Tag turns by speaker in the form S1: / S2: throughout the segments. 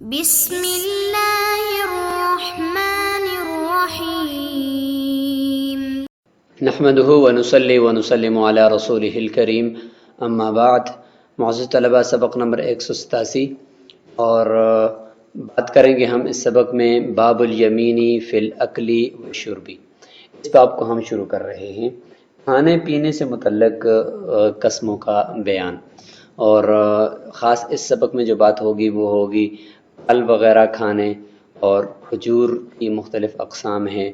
S1: بسم اللہ الرحمن الرحیم
S2: نحمده ونصلي ونسلم على رسوله الکریم اما بعد. معزز طلبہ، سبق نمبر 187 اور بات کریں گے ہم اس سبق میں باب الیمینی فی الاکلی والشربی. اس باب کو ہم شروع کر رہے ہیں. کھانے پینے سے متعلق قسموں کا بیان، اور خاص اس سبق میں جو بات ہوگی وہ ہوگی پھل وغیرہ کھانے اور کھجور کی مختلف اقسام ہیں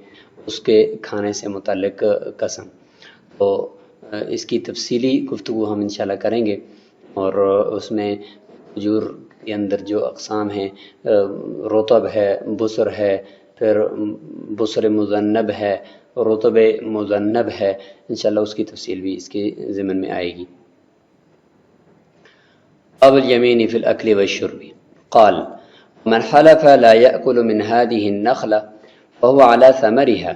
S2: اس کے کھانے سے متعلق قسم. تو اس کی تفصیلی گفتگو ہم انشاءاللہ کریں گے، اور اس میں کھجور کے اندر جو اقسام ہیں، رطب ہے، بسر ہے، پھر بسر مذنب ہے، رطب مذنب ہے، انشاءاللہ اس کی تفصیل بھی اس کے ضمن میں آئے گی. باب الیمین فی الاکل والشرب. قال: من حلف لا يأكل من هذه النخلة فهو على ثمرها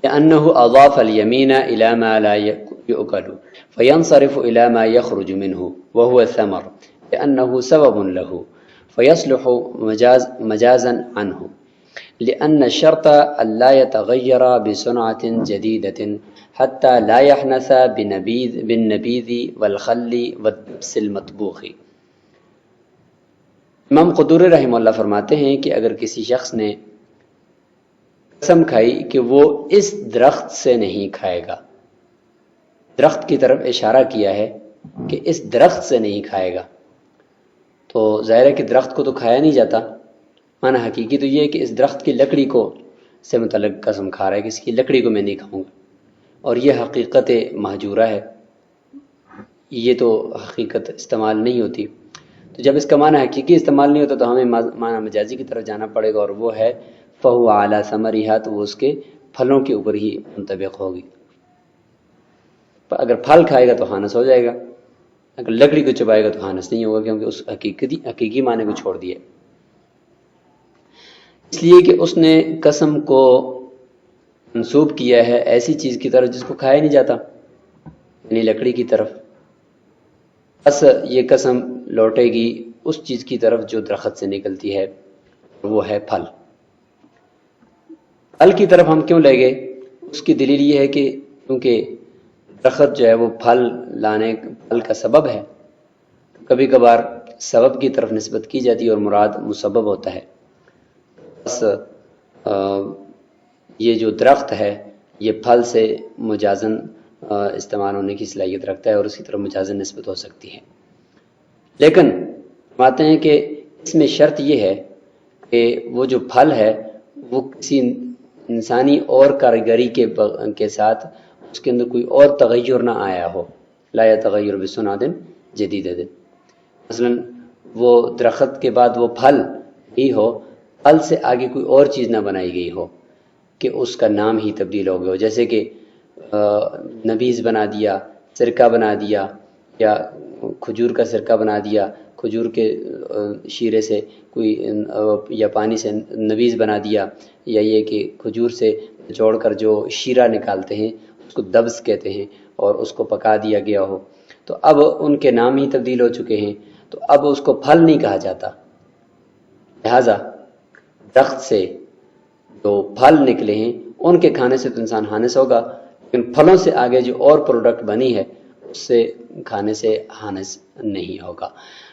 S2: لأنه أضاف اليمين إلى ما لا يؤكل فينصرف إلى ما يخرج منه وهو الثمر لأنه سبب له فيصلح مجازا عنه، لأن الشرط ألا يتغير بصنعة جديدة حتى لا يحنث بالنبيذ والخل والدبس المطبوخ. امام قدوری رحمہ اللہ فرماتے ہیں کہ اگر کسی شخص نے قسم کھائی کہ وہ اس درخت سے نہیں کھائے گا، درخت کی طرف اشارہ کیا ہے کہ اس درخت سے نہیں کھائے گا، تو ظاہر ہے کہ درخت کو تو کھایا نہیں جاتا. معنی حقیقی تو یہ ہے کہ اس درخت کی لکڑی کو سے متعلق قسم کھا رہا ہے کہ اس کی لکڑی کو میں نہیں کھاؤں گا، اور یہ حقیقت مہجورہ ہے، یہ تو حقیقت استعمال نہیں ہوتی. تو جب اس کا معنی حقیقی استعمال نہیں ہوتا تو ہمیں معنی مجازی کی طرف جانا پڑے گا، اور وہ ہے فَهُوَ عَلَى ثَمَرِهَا، تو وہ اس کے پھلوں کے اوپر ہی منطبق ہوگی. اگر پھل کھائے گا تو ہانس ہو جائے گا، اگر لکڑی کو چبائے گا تو ہانس نہیں ہوگا، کیونکہ اس حقیقی معنی کو چھوڑ دیا. اس لیے کہ اس نے قسم کو منسوب کیا ہے ایسی چیز کی طرف جس کو کھایا نہیں جاتا، یعنی لکڑی کی طرف. بس یہ قسم لوٹے گی اس چیز کی طرف جو درخت سے نکلتی ہے، وہ ہے پھل. پھل کی طرف ہم کیوں لے گئے؟ اس کی دلیل یہ ہے کہ کیونکہ درخت جو ہے وہ پھل کا سبب ہے. کبھی کبھار سبب کی طرف نسبت کی جاتی ہے اور مراد مسبب ہوتا ہے. بس یہ جو درخت ہے یہ پھل سے مجازن استعمال ہونے کی صلاحیت رکھتا ہے، اور اس کی طرف مجازن نسبت ہو سکتی ہے. لیکن فرماتے ہیں کہ اس میں شرط یہ ہے کہ وہ جو پھل ہے وہ کسی انسانی اور کاریگری کے ساتھ اس کے اندر کوئی اور تغیر نہ آیا ہو. لا يتغیر بصنعۃ جدیدۃ، مثلا وہ درخت کے بعد وہ پھل ہی ہو، پھل سے آگے کوئی اور چیز نہ بنائی گئی ہو کہ اس کا نام ہی تبدیل ہو گیا ہو، جیسے کہ نبیذ بنا دیا، سرکہ بنا دیا، یا کھجور کا سرکہ بنا دیا، کھجور کے شیرے سے کوئی یا پانی سے نبیذ بنا دیا، یا یہ کہ کھجور سے جوڑ کر جو شیرہ نکالتے ہیں اس کو دبس کہتے ہیں، اور اس کو پکا دیا گیا ہو، تو اب ان کے نام ہی تبدیل ہو چکے ہیں، تو اب اس کو پھل نہیں کہا جاتا. لہذا درخت سے جو پھل نکلے ہیں ان کے کھانے سے تو انسان ہانس ہوگا، لیکن پھلوں سے آگے جو اور پروڈکٹ بنی ہے اس سے کھانے سے ہانس نہیں ہوگا.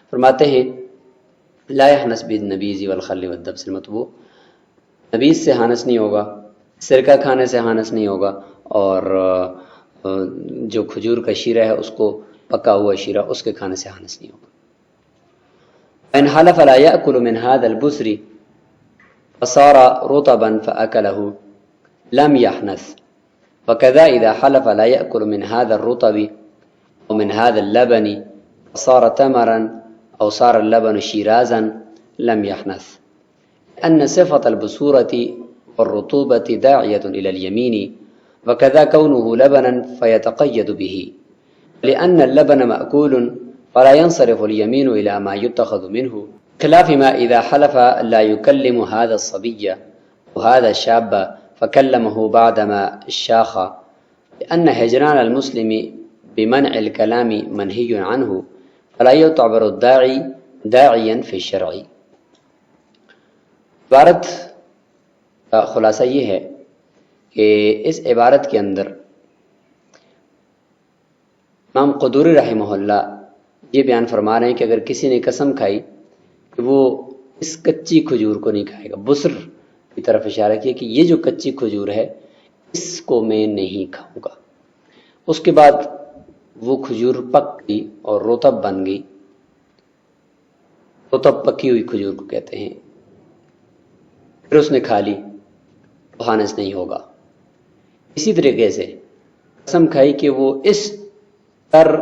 S2: فرماتے ہیں لا يحنس بالنبیذ والخل والدبس المطبوخ، نبیذ سے ہانس نہیں ہوگا، سرکہ کھانے سے ہانس نہیں ہوگا، اور جو کھجور کا شیرہ ہے اس کو پکا ہوا شیرہ اس کے کھانے سے ہانس نہیں ہوگا. ان حلف لا يأكل من هذا البسر فصار رطبا فأكله لم يحنث، وكذا إذا حلف لا يأكل من هذا الرطب أو من هذا اللبن فصار تمرا أو صار اللبن شيرازا لم يحنث، لأن صفة البصورة والرطوبة داعية إلى اليمين، وكذا كونه لبنا فيتقيد به، لأن اللبن مأكول فلا ينصرف اليمين إلى ما يتخذ منه، خلاف ما إذا حلف لا يكلم هذا الصبي وهذا الشاب فكلمه بعدما الشاخ، لأن هجران المسلم بمنع الكلام منهي عنه فلا يعتبر الداعي داعيا في الشرع. عبارت کا خلاصہ یہ ہے کہ اس عبارت کے اندر امام قدوری رحمہ اللہ یہ بیان فرما رہے ہیں کہ اگر کسی نے قسم کھائی کہ وہ اس کچی کھجور کو نہیں کھائے گا، بسر کی طرف اشارہ کیا کہ یہ جو کچی کھجور ہے اس کو میں نہیں کھاؤں گا، اس کے بعد وہ کھجور پک گئی اور رطب بن گئی، رطب پکی ہوئی کھجور کو کہتے ہیں، پھر اس نے کھا لی تو خانس نہیں ہوگا۔ اسی طریقے سے قسم کھائی کہ وہ اس تر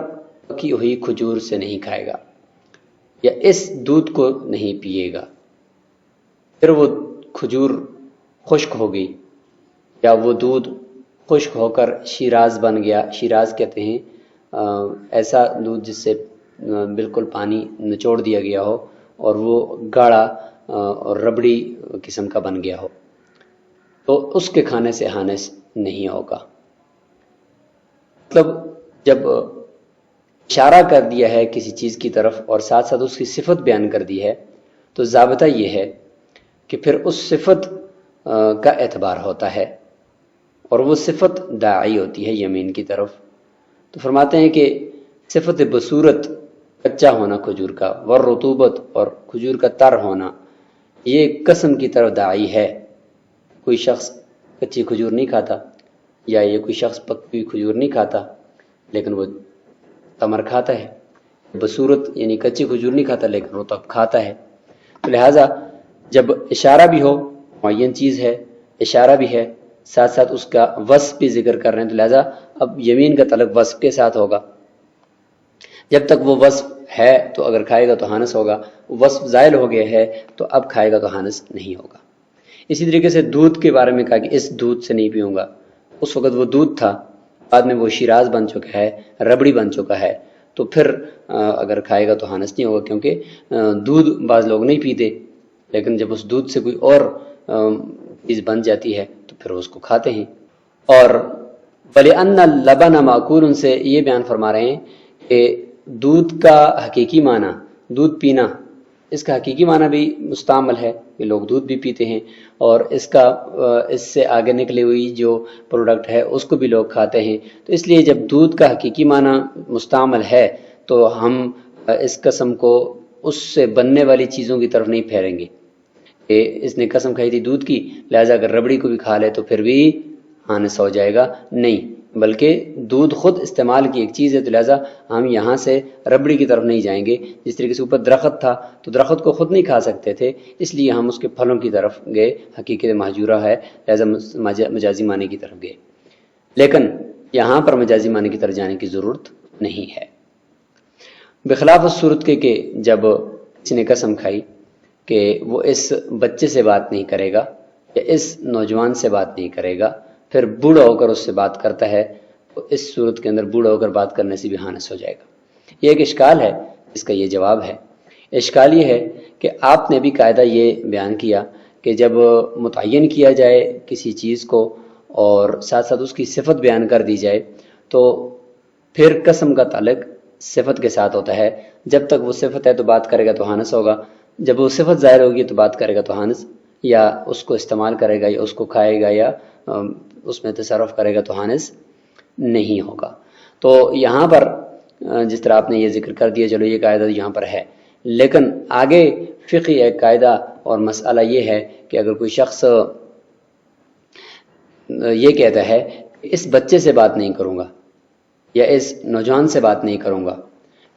S2: پکی ہوئی کھجور سے نہیں کھائے گا یا اس دودھ کو نہیں پیے گا، پھر وہ کھجور خشک ہو گئی یا وہ دودھ خشک ہو کر شیراز بن گیا، شیراز کہتے ہیں ایسا دودھ جس سے بالکل پانی نچوڑ دیا گیا ہو اور وہ گاڑھا اور ربڑی قسم کا بن گیا ہو، تو اس کے کھانے سے حانس نہیں ہوگا۔ مطلب جب اشارہ کر دیا ہے کسی چیز کی طرف اور ساتھ ساتھ اس کی صفت بیان کر دی ہے تو ضابطہ یہ ہے کہ پھر اس صفت کا اعتبار ہوتا ہے اور وہ صفت داعی ہوتی ہے یمین کی طرف۔ تو فرماتے ہیں کہ صفت بصورت کچا ہونا کھجور کا، والرطوبت اور کھجور کا تر ہونا، یہ قسم کی طرف داعی ہے۔ کوئی شخص کچی کھجور نہیں کھاتا یا یہ کوئی شخص پکی کھجور نہیں کھاتا لیکن وہ تمر کھاتا ہے، بصورت یعنی کچی کھجور نہیں کھاتا لیکن رطب کھاتا ہے، تو لہٰذا جب اشارہ بھی ہو، معین چیز ہے، اشارہ بھی ہے، ساتھ ساتھ اس کا وصف بھی ذکر کر رہے ہیں، تو لہٰذا اب یمین کا تعلق وصف کے ساتھ ہوگا۔ جب تک وہ وصف ہے تو اگر کھائے گا تو حانس ہوگا، وصف زائل ہو گیا ہے تو اب کھائے گا تو حانس نہیں ہوگا۔ اسی طریقے سے دودھ کے بارے میں کہا کہ اس دودھ سے نہیں پیوں گا، اس وقت وہ دودھ تھا، بعد میں وہ شیراز بن چکا ہے، ربڑی بن چکا ہے، تو پھر اگر کھائے گا تو حانس نہیں ہوگا، کیونکہ دودھ بعض لوگ نہیں پیتے لیکن جب اس دودھ سے کوئی اور چیز بن جاتی ہے تو پھر اس کو کھاتے ہیں۔ اور وَلِأَنَّ اللَّبَنَ مَأْكُولٌ سے یہ بیان فرما رہے ہیں کہ دودھ کا حقیقی معنی دودھ پینا، اس کا حقیقی معنی بھی مستعمل ہے کہ لوگ دودھ بھی پیتے ہیں، اور اس سے آگے نکلی ہوئی جو پروڈکٹ ہے اس کو بھی لوگ کھاتے ہیں، تو اس لیے جب دودھ کا حقیقی معنی مستعمل ہے تو ہم اس قسم کو اس سے بننے والی چیزوں کی طرف نہیں پھیریں گے کہ اس نے قسم کھائی تھی دودھ کی، لہذا اگر ربڑی کو بھی کھا لے تو پھر بھی حانس ہو جائے گا، نہیں، بلکہ دودھ خود استعمال کی ایک چیز ہے، تو لہذا ہم یہاں سے ربڑی کی طرف نہیں جائیں گے۔ جس طریقے سے اوپر درخت تھا تو درخت کو خود نہیں کھا سکتے تھے، اس لیے ہم اس کے پھلوں کی طرف گئے، حقیقت محجورہ ہے لہذا مجازی معنی کی طرف گئے، لیکن یہاں پر مجازی معنی کی طرف جانے کی ضرورت نہیں ہے۔ بخلاف اس صورت کے کہ جب کسی نے قسم کھائی کہ وہ اس بچے سے بات نہیں کرے گا یا اس نوجوان سے بات نہیں کرے گا، پھر بوڑھا ہو کر اس سے بات کرتا ہے، تو اس صورت کے اندر بوڑھا ہو کر بات کرنے سے بھی حانس ہو جائے گا۔ یہ ایک اشکال ہے، اس کا یہ جواب ہے۔ اشکال یہ ہے کہ آپ نے بھی قاعدہ یہ بیان کیا کہ جب متعین کیا جائے کسی چیز کو اور ساتھ ساتھ اس کی صفت بیان کر دی جائے تو پھر قسم کا تعلق صفت کے ساتھ ہوتا ہے، جب تک وہ صفت ہے تو بات کرے گا تو حانس ہوگا، جب وہ صفت ظاہر ہوگی تو بات کرے گا تو حانس، یا اس کو استعمال کرے گا یا اس کو کھائے گا یا اس میں تصرف کرے گا تو حانس نہیں ہوگا۔ تو یہاں پر جس طرح آپ نے یہ ذکر کر دیا، چلو یہ قاعدہ یہاں پر ہے، لیکن آگے فقہی ایک قاعدہ اور مسئلہ یہ ہے کہ اگر کوئی شخص یہ کہتا ہے کہ اس بچے سے بات نہیں کروں گا یا اس نوجوان سے بات نہیں کروں گا،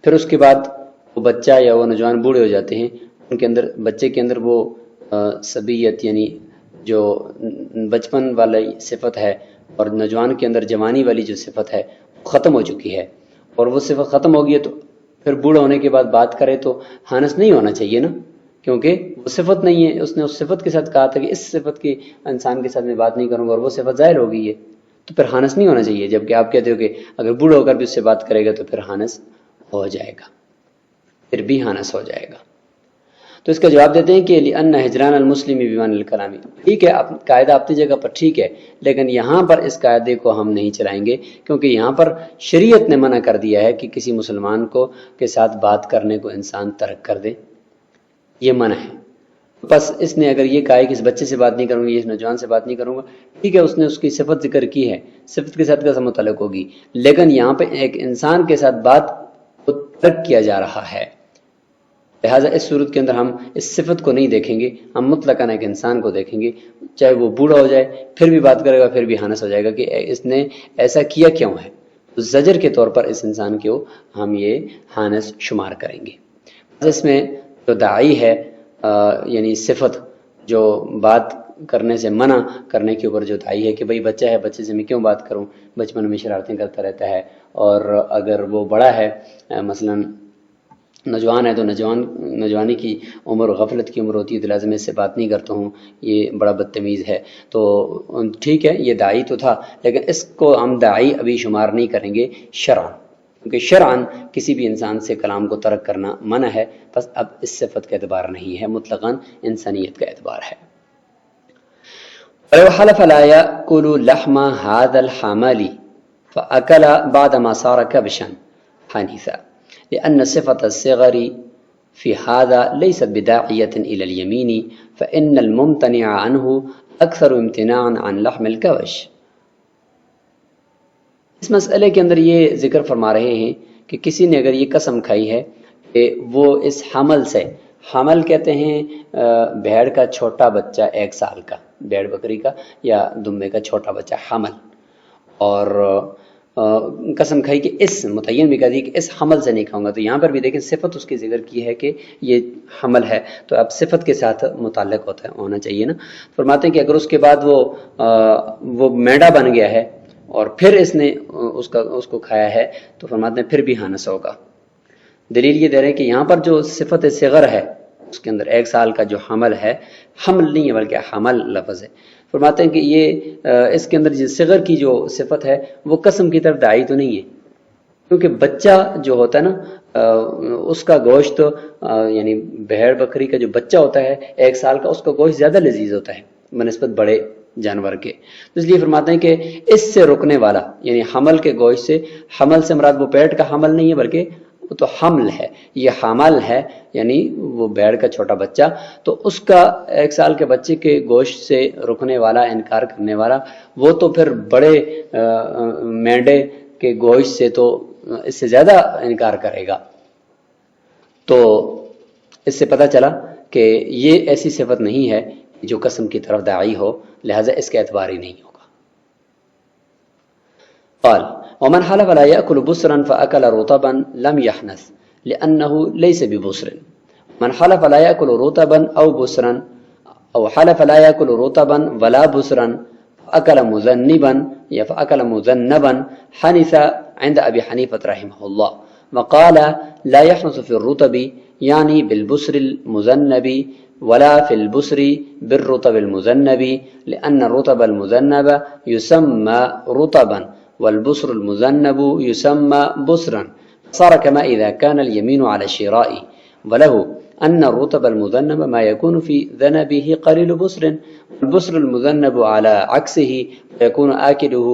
S2: پھر اس کے بعد وہ بچہ یا وہ نوجوان بوڑھے ہو جاتے ہیں، ان کے اندر بچے کے اندر وہ صبیت یعنی جو بچپن والی صفت ہے اور نوجوان کے اندر جوانی والی جو صفت ہے ختم ہو چکی ہے، اور وہ صفت ختم ہو گئی ہے تو پھر بوڑھا ہونے کے بعد بات کرے تو حانس نہیں ہونا چاہیے نا، کیونکہ وہ صفت نہیں ہے، اس نے اس صفت کے ساتھ کہا تھا کہ اس صفت کے انسان کے ساتھ میں بات نہیں کروں گا اور وہ صفت ظاہر ہو گئی ہے تو پھر حانس نہیں ہونا چاہیے، جبکہ آپ کہتے ہو کہ اگر بوڑھا ہو کر بھی اس سے بات کرے گا تو پھر حانس ہو جائے گا، پھر بھی حانس ہو جائے گا۔ تو اس کا جواب دیتے ہیں کہ لِأَنَّ ہجران المسلم بِمَعْنَى الْكَلَامِ، ٹھیک ہے قاعدہ اپنی جگہ پر ٹھیک ہے، لیکن یہاں پر اس قاعدے کو ہم نہیں چلائیں گے، کیونکہ یہاں پر شریعت نے منع کر دیا ہے کہ کسی مسلمان کو کے ساتھ بات کرنے کو انسان ترک کر دے، یہ منع ہے۔ بس اس نے اگر یہ کہا ہے کہ اس بچے سے بات نہیں کروں گی، اس نوجوان سے بات نہیں کروں گا، ٹھیک ہے، اس نے اس کی صفت ذکر کی ہے، صفت کے ساتھ کیسا متعلق ہوگی، لیکن یہاں پہ ایک انسان کے ساتھ بات کو ترک کیا جا رہا ہے، لہٰذا اس صورت کے اندر ہم اس صفت کو نہیں دیکھیں گے، ہم مطلقاً ایک انسان کو دیکھیں گے، چاہے وہ بوڑھا ہو جائے پھر بھی بات کرے گا، پھر بھی حانس ہو جائے گا کہ اس نے ایسا کیا کیوں ہے، تو زجر کے طور پر اس انسان کو ہم یہ حانس شمار کریں گے۔ اس میں جو داعی ہے یعنی صفت جو بات کرنے سے منع کرنے کے اوپر جو داعی ہے کہ بھئی بچہ ہے، بچے سے میں کیوں بات کروں، بچپن میں شرارتیں کرتا رہتا ہے، اور اگر وہ بڑا ہے مثلاً نوجوان ہے تو نوجوانی کی عمر غفلت کی عمر ہوتی ہے، تو لازم اس سے بات نہیں کرتا ہوں، یہ بڑا بدتمیز ہے، تو ٹھیک ہے یہ داعی تو تھا، لیکن اس کو ہم داعی ابھی شمار نہیں کریں گے شرعاً، کیونکہ شرعاً کسی بھی انسان سے کلام کو ترک کرنا منع ہے، بس اب اس صفت کا اعتبار نہیں ہے، مطلقاً انسانیت کا اعتبار ہے۔ وَلَوْ حَلَفَ لَا يَأْكُلُ لَحْمَ هَذَا الْحَمَلِ فَأَكَلَ بَعْدَمَا صَارَ كَبْشًا حَنِثًا لأن صفة الصغر في هذا ليست بداعية إلى اليمين فإن الممتنع عنه أكثر امتناعا عن لحم الكبش۔ اس مسئلے کے اندر یہ ذکر فرما رہے ہیں کہ کسی نے اگر یہ قسم کھائی ہے کہ وہ اس حمل سے، حمل کہتے ہیں بھیڑ کا چھوٹا بچہ 1 سال کا، بھیڑ بکری کا یا دمبے کا چھوٹا بچہ حمل، اور قسم کھائی کہ اس متعین بھی کہہ دی کہ اس حمل سے نہیں کھاؤں گا، تو یہاں پر بھی دیکھیں صفت اس کی ذکر کی ہے کہ یہ حمل ہے، تو اب صفت کے ساتھ متعلق ہونا چاہیے نا۔ فرماتے ہیں کہ اگر اس کے بعد وہ مینڈا بن گیا ہے اور پھر اس نے اس کو کھایا ہے تو فرماتے ہیں پھر بھی حانس ہوگا۔ دلیل یہ دے رہے ہیں کہ یہاں پر جو صفت صغر ہے اس کے اندر 1 سال کا جو حمل ہے، حمل نہیں ہے بلکہ حمل لفظ ہے، فرماتے ہیں کہ یہ اس کے اندر صغر کی جو صفت ہے وہ قسم کی طرف داعی تو نہیں ہے، کیونکہ بچہ جو ہوتا ہے نا اس کا گوشت یعنی بھیڑ بکری کا جو بچہ ہوتا ہے 1 سال کا، اس کا گوشت زیادہ لذیذ ہوتا ہے بنسبت بڑے جانور کے، اس لیے فرماتے ہیں کہ اس سے رکنے والا یعنی حمل کے گوشت سے، حمل سے مراد وہ پیٹ کا حمل نہیں ہے بلکہ وہ تو حمل ہے، یہ حمل ہے یعنی وہ بھیڑ کا چھوٹا بچہ، تو اس کا 1 سال کے بچے کے گوشت سے رکنے والا، انکار کرنے والا، وہ تو پھر بڑے مینڈے کے گوشت سے تو اس سے زیادہ انکار کرے گا۔ تو اس سے پتہ چلا کہ یہ ایسی صفت نہیں ہے جو قسم کی طرف داعی ہو، لہذا اس کا اعتبار ہی نہیں ہوگا۔ قال ومن حلف لا يأكل بصرا فأكل رطبا لم يحنث لأنه ليس ببصر، من حلف لا يأكل رطبا أو بصرا أو حلف لا يأكل رطبا ولا بصرا فأكل مذنبا حنث عند أبي حنيفة رحمه الله، وقال لا يحنث في الرطب يعني بالبصر المذنب ولا في البصر بالرطب المذنب لأن الرطب المذنب يسمى رطبا والبصر المذنب يسمى بصرا، صار كما إذا كان اليمين على الشراء وله أن الرطب المذنب ما يكون في ذنبه قليل بصر، والبصر المذنب على عكسه يكون آكله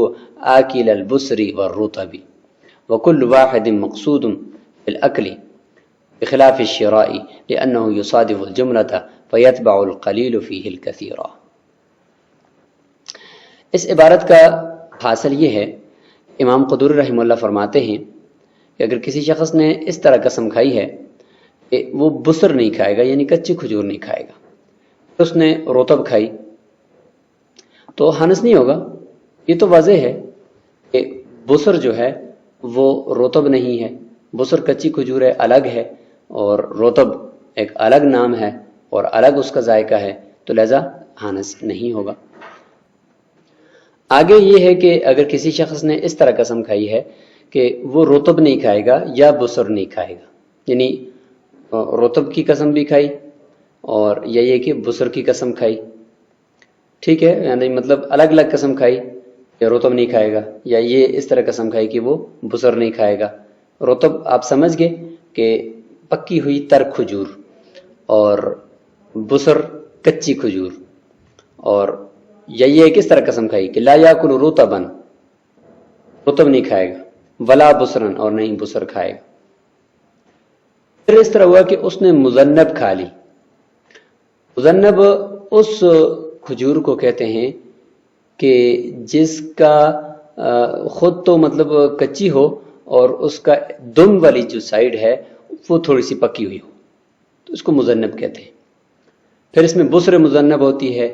S2: آكل البصر والرطب، وكل واحد مقصود بالأكل بخلاف الشراء لأنه يصادف الجملة فيتبع القليل فيه الكثير۔ اس عبارت کا حاصل یہ ہے، امام قدوری رحمہ اللہ فرماتے ہیں کہ اگر کسی شخص نے اس طرح قسم کھائی ہے کہ وہ بصر نہیں کھائے گا یعنی کچی کھجور نہیں کھائے گا، اس نے رطب کھائی تو حنس نہیں ہوگا، یہ تو واضح ہے کہ بصر جو ہے وہ رطب نہیں ہے، بصر کچی کھجور ہے، الگ ہے، اور رطب ایک الگ نام ہے اور الگ اس کا ذائقہ ہے، تو لہذا حنس نہیں ہوگا۔ آگے یہ ہے کہ اگر کسی شخص نے اس طرح قسم کھائی ہے کہ وہ رطب نہیں کھائے گا یا بصر نہیں کھائے گا، یعنی رطب کی قسم بھی کھائی اور یہ کہ بصر کی قسم کھائی، ٹھیک ہے، یعنی مطلب الگ الگ قسم کھائی کہ رطب نہیں کھائے گا، یا یہ اس طرح قسم کھائی کہ وہ بصر نہیں کھائے گا۔ رطب آپ سمجھ گئے کہ پکی ہوئی تر کھجور، اور بصر کچی کھجور، اور یہ کس طرح قسم کھائی کہ لا یاکل رطبا، رطب نہیں کھائے گا، ولا بصرا، اور نہیں بصر کھائے گا۔ پھر اس طرح ہوا کہ اس نے مذنب کھا لی، مذنب اس کھجور کو کہتے ہیں کہ جس کا خود تو مطلب کچی ہو اور اس کا دم والی جو سائیڈ ہے وہ تھوڑی سی پکی ہوئی ہو، تو اس کو مذنب کہتے ہیں۔ پھر اس میں بسر مذنب ہوتی ہے،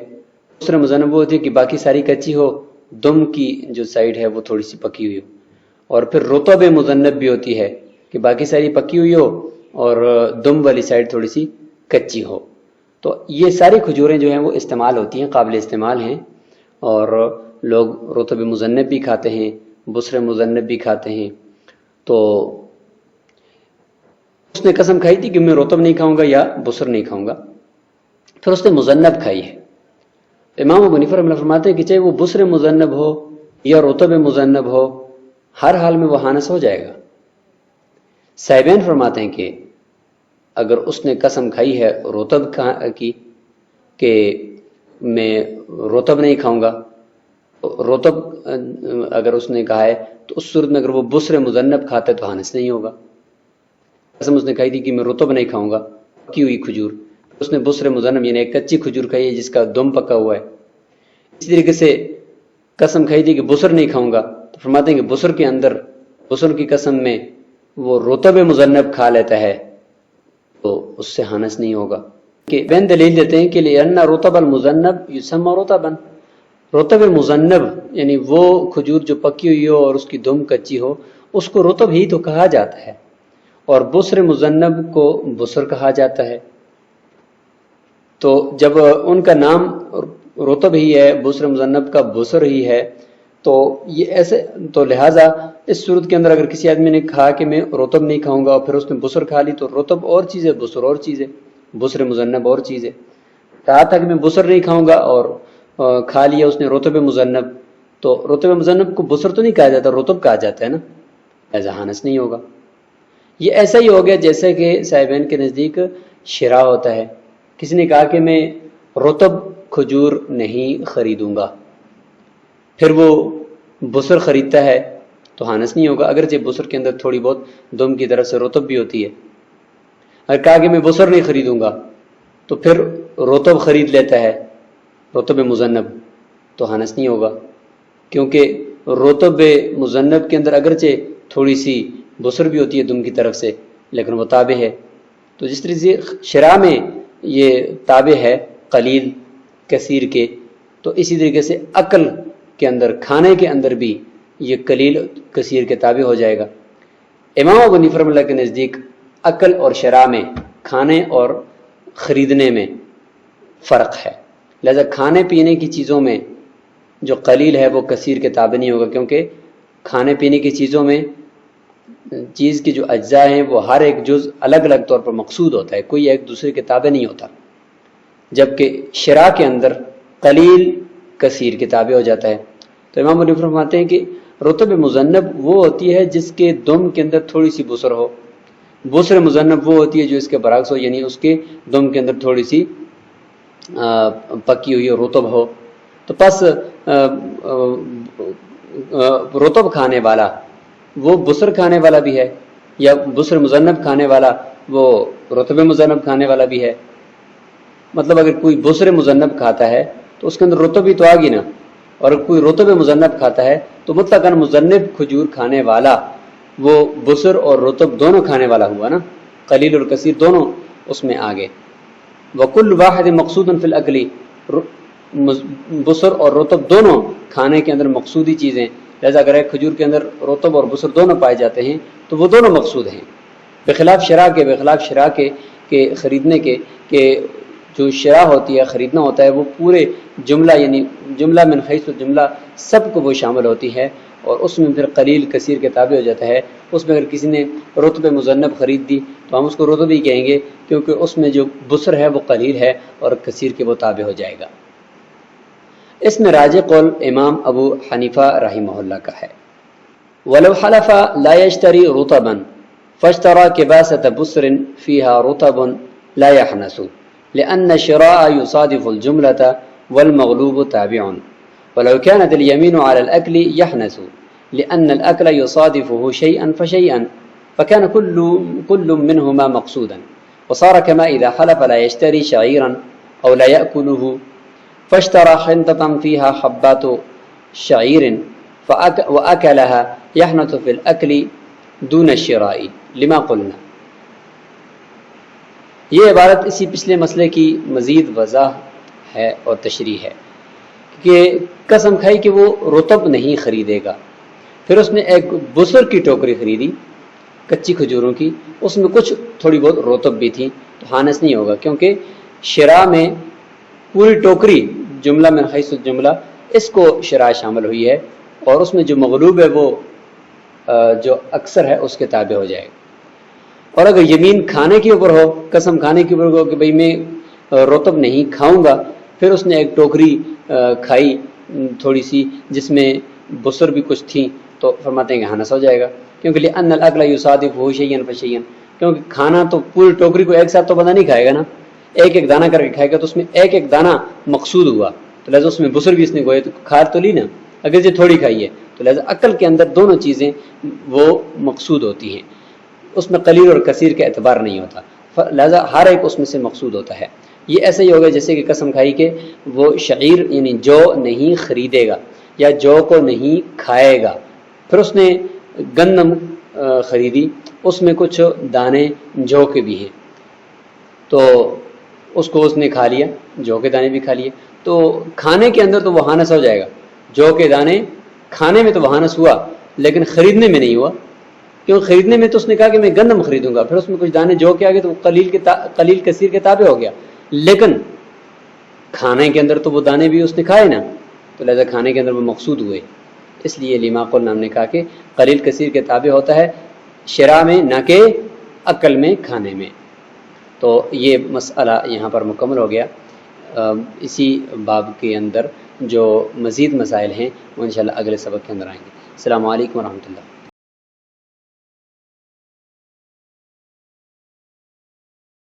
S2: بسر مذنب ہوتی ہے کہ باقی ساری کچی ہو، دم کی جو سائیڈ ہے وہ تھوڑی سی پکی ہوئی ہو۔ اور پھر رطب مذنب بھی ہوتی ہے کہ باقی ساری پکی ہوئی ہو اور دم والی سائیڈ تھوڑی سی کچی ہو۔ تو یہ ساری کھجوریں جو ہیں وہ استعمال ہوتی ہیں، قابل استعمال ہیں، اور لوگ رطب مذنب بھی کھاتے ہیں، بسر مذنب بھی کھاتے ہیں۔ تو اس نے قسم کھائی تھی کہ میں رطب نہیں کھاؤں گا یا بسر نہیں کھاؤں گا، پھر اس نے مذنب کھائی ہے۔ امام ابو حنیفہ رحمہ اللہ فرماتے ہیں کہ چاہے وہ بسر مذنب ہو یا رطب مذنب ہو، ہر حال میں وہ حانس ہو جائے گا۔ صاحبین فرماتے ہیں کہ اگر اس نے قسم کھائی ہے رطب کی کہ میں رطب نہیں کھاؤں گا، رطب اگر اس نے کہا ہے تو اس صورت میں اگر وہ بسر مذنب کھاتا ہے تو حانس نہیں ہوگا۔ قسم اس نے کہی تھی کہ میں رطب نہیں کھاؤں گا، پکی ہوئی کھجور، اس نے بسر مذنب یعنی ایک کچی کھجور کھائی ہے جس کا دم پکا ہوا ہے۔ اسی طریقے سے قسم کھائی تھی کہ بسر نہیں کھاؤں گا، تو فرماتے ہیں کہ بسر کے اندر، بسر کی قسم میں وہ رطب مذنب کھا لیتا ہے تو اس سے حانس نہیں ہوگا۔ کہ بین دلیل دیتے ہیں کہ لأن رطب المذنب یسمى رطبا، رطب مذنب یعنی وہ کھجور جو پکی ہوئی ہو اور اس کی دم کچی ہو اس کو رطب ہی تو کہا جاتا ہے، اور بسر مذنب کو بسر کہا جاتا ہے۔ تو جب ان کا نام رطب ہی ہے، بسر مذنب کا بسر ہی ہے، تو یہ ایسے تو لہٰذا اس صورت کے اندر اگر کسی آدمی نے کہا کہ میں رطب نہیں کھاؤں گا اور پھر اس نے بسر کھا لی تو رطب اور چیز ہے، بسر اور چیز ہے، بسر مذنب اور چیز ہے۔ کہا تھا کہ میں بسر نہیں کھاؤں گا اور کھا لیا اس نے رطب مذنب، تو رطب مذنب کو بسر تو نہیں کہا جاتا، رطب کہا جاتا ہے نا، ایسا حانس نہیں ہوگا۔ یہ ایسا ہی ہو گیا جیسے کہ صاحبین کے نزدیک شرا ہوتا ہے، کسی نے کہا کہ میں رطب کھجور نہیں خریدوں گا، پھر وہ بسر خریدتا ہے تو حانس نہیں ہوگا، اگرچہ بسر کے اندر تھوڑی بہت دم کی طرف سے رطب بھی ہوتی ہے۔ اگر کہا کہ میں بسر نہیں خریدوں گا تو پھر رطب خرید لیتا ہے، رطب مذنب، تو حانس نہیں ہوگا، کیونکہ رطب مذنب کے اندر اگرچہ تھوڑی سی بسر بھی ہوتی ہے دم کی طرف سے لیکن وہ تابع ہے۔ تو جس طرح سے شرع میں یہ تابع ہے قلیل کثیر کے، تو اسی طریقے سے عقل کے اندر، کھانے کے اندر بھی یہ قلیل کثیر کے تابع ہو جائے گا۔ امام ابو حنیفہ رحمہ اللہ کے نزدیک عقل اور شرع میں، کھانے اور خریدنے میں فرق ہے، لہذا کھانے پینے کی چیزوں میں جو قلیل ہے وہ کثیر کے تابع نہیں ہوگا، کیونکہ کھانے پینے کی چیزوں میں چیز کی جو اجزاء ہیں وہ ہر ایک جز الگ الگ طور پر مقصود ہوتا ہے، کوئی ایک دوسرے کے تابع نہیں ہوتا، جبکہ شرع کے اندر قلیل کثیر کے تابع ہو جاتا ہے۔ تو امام ابو فرماتے ہیں کہ رطب مذنب وہ ہوتی ہے جس کے دم کے اندر تھوڑی سی بسر ہو، بسر مذنب وہ ہوتی ہے جو اس کے برعکس ہو، یعنی اس کے دم کے اندر تھوڑی سی پکی ہوئی اور رطب ہو۔ تو پس رطب کھانے والا وہ بسر کھانے والا بھی ہے، یا بسر مذنب کھانے والا وہ رطب مذنب کھانے والا بھی ہے۔ مطلب اگر کوئی بسر مذنب کھاتا ہے تو اس کے اندر رطب بھی تو آ گی نا، اور کوئی رطب مذنب کھاتا ہے تو مطلقاً مذنب کھجور کھانے والا وہ بسر اور رطب دونوں کھانے والا ہوا نا، قلیل اور کثیر دونوں اس میں آ گئے۔ وَكُلُّ وَاحِدٍ مَقْصُودٌ فِي الْأَكْلِ، بسر اور رطب دونوں کھانے کے اندر مقصودی چیزیں، لہذا اگر ایک کھجور کے اندر رطب اور بسر دونوں پائے جاتے ہیں تو وہ دونوں مقصود ہیں، بخلاف شرع کے خریدنے کے، کہ جو شرع ہوتی ہے، خریدنا ہوتا ہے، وہ پورے جملہ یعنی جملہ من حیث الجملہ سب کو وہ شامل ہوتی ہے، اور اس میں پھر قلیل کثیر کے تابع ہو جاتا ہے۔ اس میں اگر کسی نے رطب مذنب خرید دی تو ہم اس کو رطب ہی کہیں گے، کیونکہ اس میں جو بسر ہے وہ قلیل ہے اور کثیر کے وہ تابع ہو جائے گا۔ اس میں راجح قول امام ابو حنیفہ رحمہ اللہ کا ہے، وَلَوْ حَلَفَ لَا يَشْتَرِي رُطَبًا فَاشْتَرَى كِبَاسَةَ بُسْرٍ فِيهَا رُطَبٌ لَا يَحْنَسُ لِأَنَّ الشِّرَاءَ يُصَادِفُ الْجُمْلَةَ وَالْمَغْلُوبُ تَابِعٌ وَلَوْ كَانَتِ الْيَمِينُ عَلَى الْأَكْلِ يَحْنَسُ لِأَنَّ الْأَكْلَ يُصَادِفُهُ شَيْئًا فَشَيْئًا فَكَانَ كُلُّ مِنْهُمَا مَقْصُودًا وَصَارَ كَمَا إِذَا حَلَفَ لَا يَشْتَرِي شَعِيرًا أو لا يأكله فاشترى حنطة فيها حبات شعير وأكلها يحنث في الأكل دون الشراء لما قلنا. یہ عبارت اسی پچھلے مسئلے کی مزید وضاح ہے اور تشریح ہے کہ قسم کھائی کہ وہ رطب نہیں خریدے گا، پھر اس نے ایک بسر کی ٹوکری خریدی کچی کھجوروں کی، اس میں کچھ تھوڑی بہت رطب بھی تھی، تو حانس نہیں ہوگا، کیونکہ شراء میں پوری ٹوکری جملہ من حیث الجملہ اس کو شراء شامل ہوئی ہے، اور اس میں جو مغلوب ہے وہ جو اکثر ہے اس کے تابع ہو جائے گا. اور اگر یمین کھانے کے اوپر ہو، قسم کھانے کے اوپر ہو کہ بھئی میں رطب نہیں کھاؤں گا، پھر اس نے ایک ٹوکری کھائی تھوڑی سی جس میں بسر بھی کچھ تھی، تو فرماتے ہیں کہ حنس ہو جائے گا، کیونکہ لأن الاکل یصادفہ شیئا فشیئا، کیونکہ کھانا تو پوری ٹوکری کو ایک ساتھ تو بندہ نہیں کھائے گا نا، ایک ایک دانہ کر کے کھائے گا، تو اس میں ایک ایک دانہ مقصود ہوا، تو لہذا اس میں بسر بھی اس نے گوئے تو کھا تو لی نا، اگر یہ تھوڑی کھائی ہے، تو لہذا عقل کے اندر دونوں چیزیں وہ مقصود ہوتی ہیں، اس میں قلیل اور کثیر کا اعتبار نہیں ہوتا، لہذا ہر ایک اس میں سے مقصود ہوتا ہے. یہ ایسے ہی ہوگا جیسے کہ قسم کھائی کہ وہ شعیر یعنی جو نہیں خریدے گا یا جو کو نہیں کھائے گا، پھر اس نے گندم خریدی، اس میں کچھ دانے جو کے بھی ہیں، تو اس کو اس نے کھا لیا، جو کے دانے بھی کھا لیے، تو کھانے کے اندر تو وہ حانس ہو جائے گا، جو کے دانے کھانے میں تو وہ حانس ہوا لیکن خریدنے میں نہیں ہوا، کیوں؟ خریدنے میں تو اس نے کہا کہ میں گندم خریدوں گا، پھر اس میں کچھ دانے جو کے آگے تو قلیل کثیر کے تابع ہو گیا، لیکن کھانے کے اندر تو وہ دانے بھی اس نے کھائے نا، تو لہذا کھانے کے اندر وہ مقصود ہوئے، اس لیے لما قلنا ہم نے کہا کہ قلیل کثیر کے تابع ہوتا ہے شراء میں، نہ کہ عقل میں، کھانے میں. تو یہ مسئلہ یہاں پر مکمل ہو گیا. اسی باب کے اندر جو مزید مسائل ہیں وہ انشاءاللہ اگلے سبق کے اندر آئیں گے. السلام علیکم ورحمۃ اللہ.